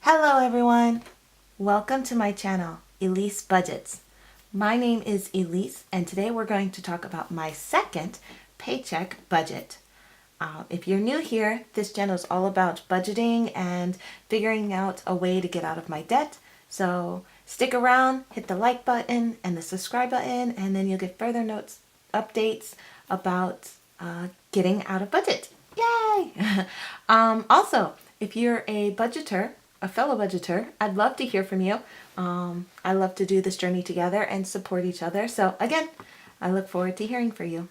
Hello everyone! Welcome to my channel, Elyse Budgets. My name is Elyse and today we're going to talk about my second paycheck budget. If you're new here, this channel is all about budgeting and figuring out a way to get out of my debt. So stick around, hit the like button and the subscribe button, and then you'll get further updates about getting out of budget. Yay! Also, if you're a budgeter, a fellow budgeter, I'd love to hear from you. I love to do this journey together and support each other. So again, I look forward to hearing from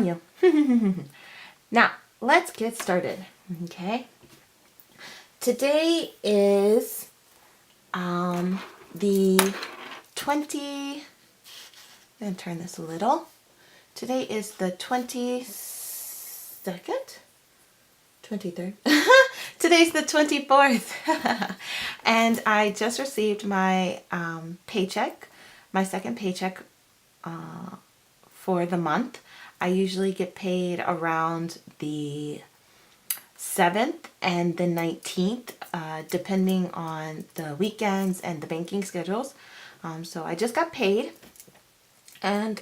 you. Now, let's get started. Okay. Today is the 20. I'm going to turn this a little. Today is the 22nd? 23rd. Today's the 24th. And I just received my paycheck, my second paycheck for the month. I usually get paid around the 7th and the 19th, depending on the weekends and the banking schedules. So I just got paid, and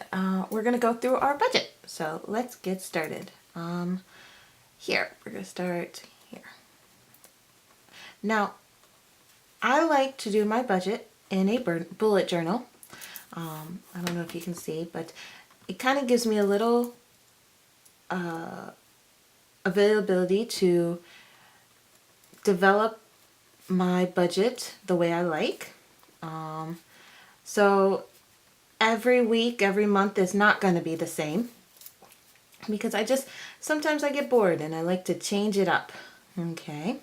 we're going to go through our budget. So let's get started. Here, we're going to start here. Now, I like to do my budget in a bullet journal. I don't know if you can see, but it kind of gives me a little availability to develop my budget the way I like. So every week, every month is not going to be the same, because sometimes I get bored and I like to change it up. Okay.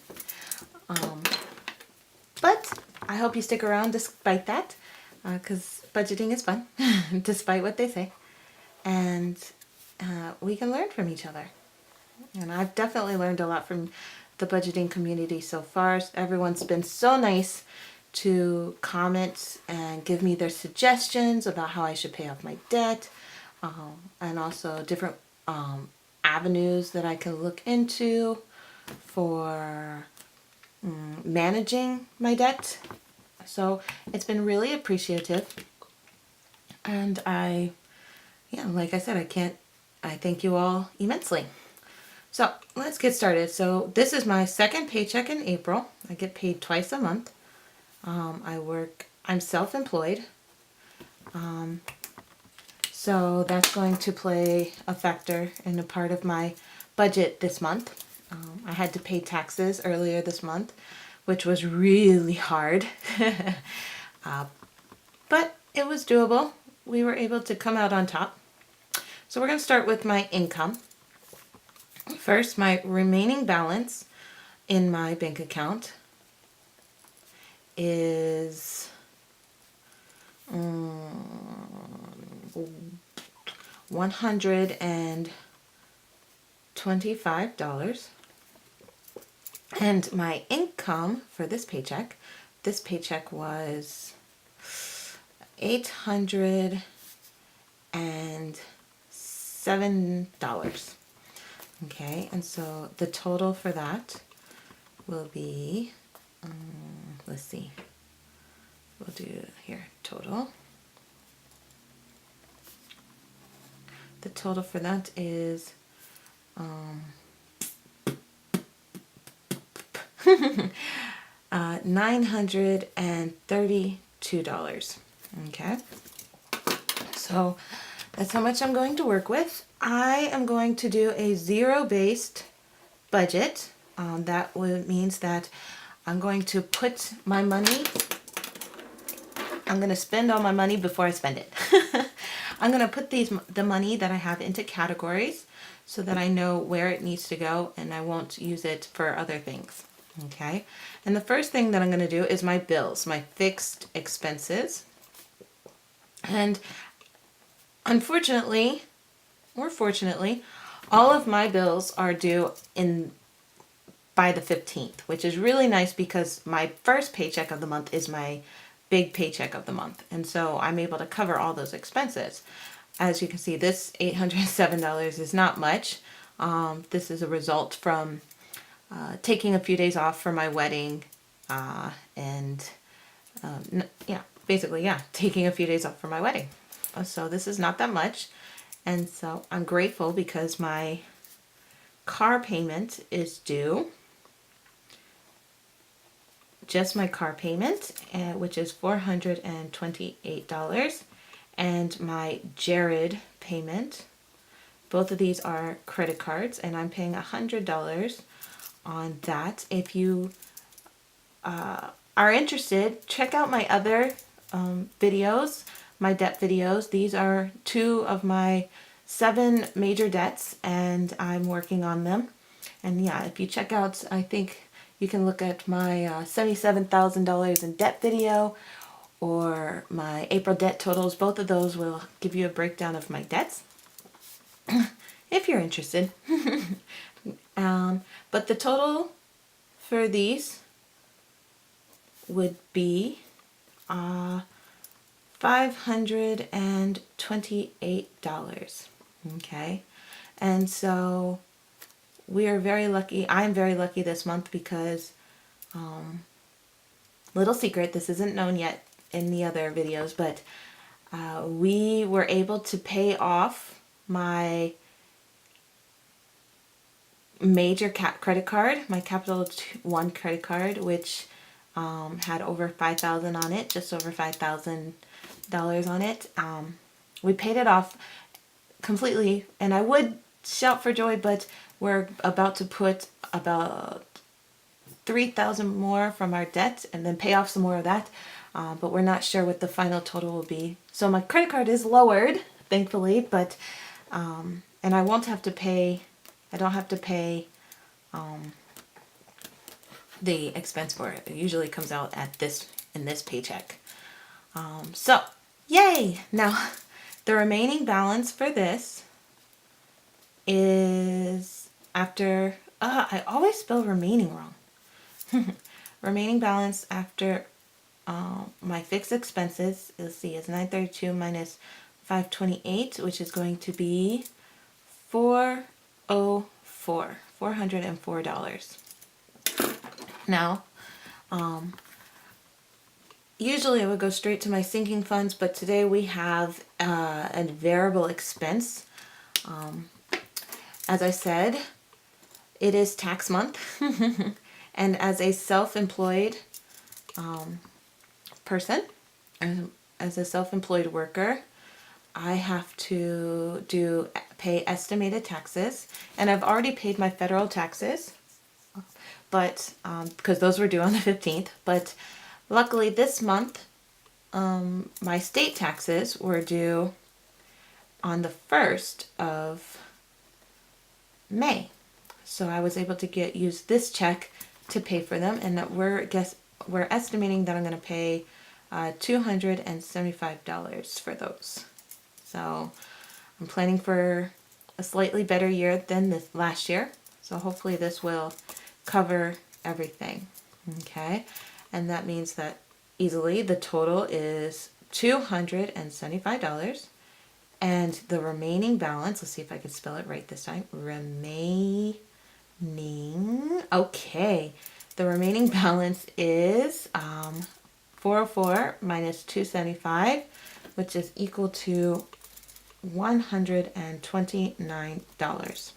But I hope you stick around despite that, because budgeting is fun, despite what they say. And we can learn from each other. And I've definitely learned a lot from the budgeting community so far. Everyone's been so nice to comment and give me their suggestions about how I should pay off my debt, and also different avenues that I can look into for managing my debt. So it's been really appreciative, and like I said, I thank you all immensely. So let's get started. So this is my second paycheck in April. I get paid twice a month. I'm self-employed. So that's going to play a factor in a part of my budget this month. I had to pay taxes earlier this month, which was really hard. But it was doable. We were able to come out on top. So we're going to start with my income. First, my remaining balance in my bank account is $125. And my income for this paycheck was $807. Okay, and so the total for that will be, let's see, we'll do here, total. The total for that is $932. Okay, so that's how much I'm going to work with. I am going to do a zero-based budget. That means that I'm going to put my money, I'm going to spend all my money before I spend it. I'm going to put the money that I have into categories so that I know where it needs to go and I won't use it for other things. Okay, and the first thing that I'm going to do is my bills, my fixed expenses. And unfortunately, or fortunately, all of my bills are due by the 15th, which is really nice because my first paycheck of the month is my big paycheck of the month. And so I'm able to cover all those expenses. As you can see, this $807 is not much. This is a result from taking a few days off for my wedding and yeah, basically, yeah, taking a few days off for my wedding. So this is not that much. And so I'm grateful because my car payment is due. Just my car payment, which is $428, and my Jared payment. Both of these are credit cards, and I'm paying $100 on that. If you are interested, check out my other videos, my debt videos. These are 2 of my 7 major debts, and I'm working on them. And yeah, if you check out, I think you can look at my $77,000 in debt video or my April debt totals. Both of those will give you a breakdown of my debts if you're interested. But the total for these would be $528. Okay, and so we are very lucky. I'm very lucky this month because, little secret, this isn't known yet in the other videos, but we were able to pay off my major credit card, my Capital One credit card, which had over $5,000 on it, just over $5,000 on it. We paid it off completely, and I would shout for joy, but we're about to put about $3,000 more from our debt and then pay off some more of that, but we're not sure what the final total will be. So my credit card is lowered, thankfully, but and I won't have to pay, I don't have to pay the expense for it. It usually comes out at in this paycheck. So yay! Now the remaining balance for this is after, I always spell remaining wrong. Remaining balance after my fixed expenses, let's see, is 932 minus 528, which is going to be $404. Now, usually I would go straight to my sinking funds, but today we have a variable expense. As I said, it is tax month, and as a self-employed person, as a self-employed worker, I have to pay estimated taxes, and I've already paid my federal taxes, but because those were due on the 15th, but luckily this month my state taxes were due on the 1st of May. So I was able to use this check to pay for them, and that we're estimating that I'm going to pay $275 for those. So I'm planning for a slightly better year than this last year. So hopefully this will cover everything. Okay, and that means that easily the total is $275. And the remaining balance, let's see if I can spell it right this time. Okay. The remaining balance is 404 minus 275, which is equal to $129.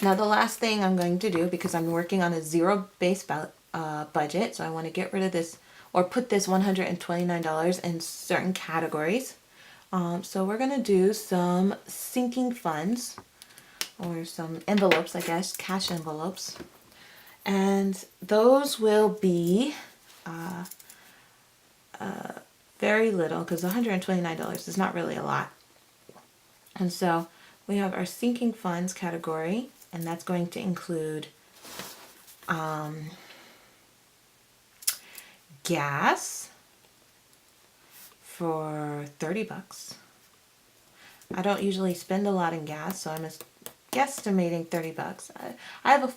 Now the last thing I'm going to do, because I'm working on a zero-based budget, so I want to get rid of this or put this $129 in certain categories. So we're going to do some sinking funds, or some envelopes, I guess, cash envelopes. And those will be very little, because $129 is not really a lot. And so we have our sinking funds category, and that's going to include gas for $30. I don't usually spend a lot in gas, so I'm guesstimating $30. I have a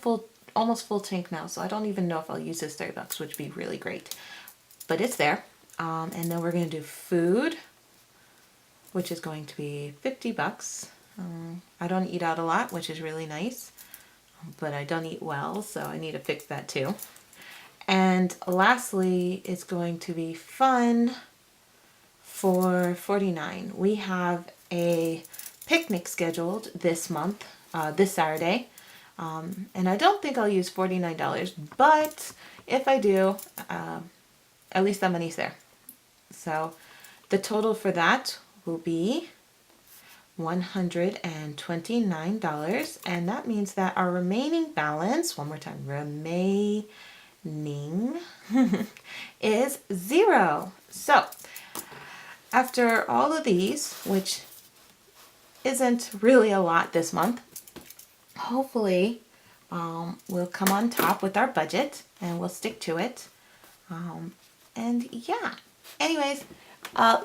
almost full tank now, so I don't even know if I'll use this $30, which would be really great. But it's there. And then we're going to do food, which is going to be $50. I don't eat out a lot, which is really nice, but I don't eat well, so I need to fix that too. And lastly, it's going to be fun for 49. We have a picnic scheduled this month, this Saturday. And I don't think I'll use $49, but if I do, at least that money's there. So the total for that will be $129, and that means that our remaining balance, one more time, remaining is 0. So after all of these, which isn't really a lot this month, hopefully we'll come on top with our budget and we'll stick to it. And yeah, anyways,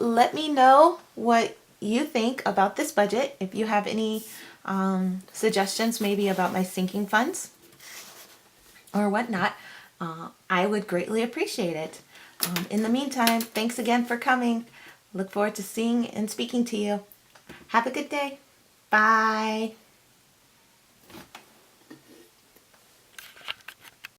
let me know what you think about this budget. If you have any suggestions maybe about my sinking funds or whatnot, I would greatly appreciate it. In the meantime, thanks again for coming. Look forward to seeing and speaking to you. Have a good day. Bye.